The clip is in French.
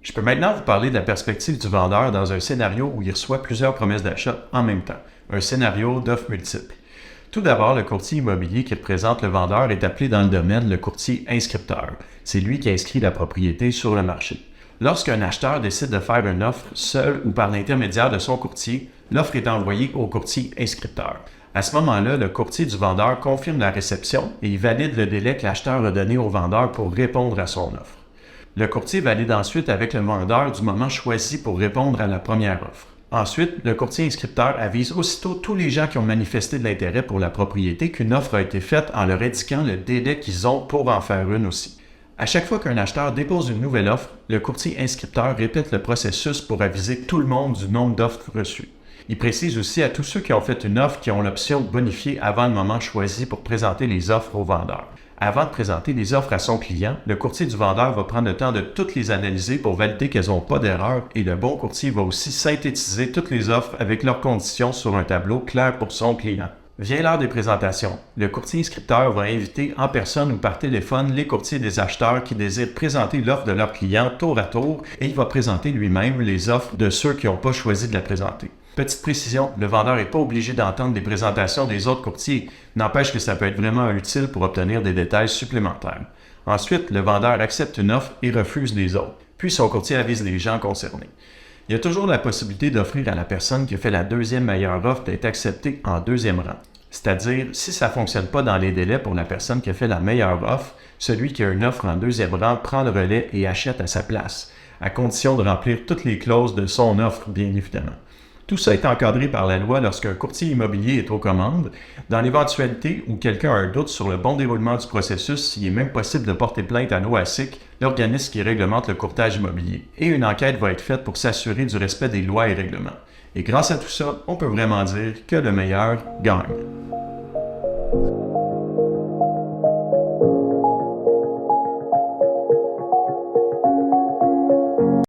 Je peux maintenant vous parler de la perspective du vendeur dans un scénario où il reçoit plusieurs promesses d'achat en même temps, un scénario d'offres multiples. Tout d'abord, le courtier immobilier qui représente le vendeur est appelé dans le domaine le courtier inscripteur. C'est lui qui inscrit la propriété sur le marché. Lorsqu'un acheteur décide de faire une offre seul ou par l'intermédiaire de son courtier, l'offre est envoyée au courtier inscripteur. À ce moment-là, le courtier du vendeur confirme la réception et il valide le délai que l'acheteur a donné au vendeur pour répondre à son offre. Le courtier valide ensuite avec le vendeur du moment choisi pour répondre à la première offre. Ensuite, le courtier inscripteur avise aussitôt tous les gens qui ont manifesté de l'intérêt pour la propriété qu'une offre a été faite en leur indiquant le délai qu'ils ont pour en faire une aussi. À chaque fois qu'un acheteur dépose une nouvelle offre, le courtier inscripteur répète le processus pour aviser tout le monde du nombre d'offres reçues. Il précise aussi à tous ceux qui ont fait une offre qui ont l'option de bonifier avant le moment choisi pour présenter les offres au vendeur. Avant de présenter les offres à son client, le courtier du vendeur va prendre le temps de toutes les analyser pour valider qu'elles n'ont pas d'erreur et le bon courtier va aussi synthétiser toutes les offres avec leurs conditions sur un tableau clair pour son client. Vient l'heure des présentations. Le courtier inscripteur va inviter en personne ou par téléphone les courtiers des acheteurs qui désirent présenter l'offre de leur client tour à tour et il va présenter lui-même les offres de ceux qui n'ont pas choisi de la présenter. Petite précision, le vendeur n'est pas obligé d'entendre des présentations des autres courtiers, n'empêche que ça peut être vraiment utile pour obtenir des détails supplémentaires. Ensuite, le vendeur accepte une offre et refuse les autres, puis son courtier avise les gens concernés. Il y a toujours la possibilité d'offrir à la personne qui a fait la deuxième meilleure offre d'être acceptée en deuxième rang. C'est-à-dire, si ça ne fonctionne pas dans les délais pour la personne qui a fait la meilleure offre, celui qui a une offre en deuxième rang prend le relais et achète à sa place, à condition de remplir toutes les clauses de son offre, bien évidemment. Tout ça est encadré par la loi lorsqu'un courtier immobilier est aux commandes. Dans l'éventualité où quelqu'un a un doute sur le bon déroulement du processus, il est même possible de porter plainte à l'OASIC, l'organisme qui réglemente le courtage immobilier. Et une enquête va être faite pour s'assurer du respect des lois et règlements. Et grâce à tout ça, on peut vraiment dire que le meilleur gagne.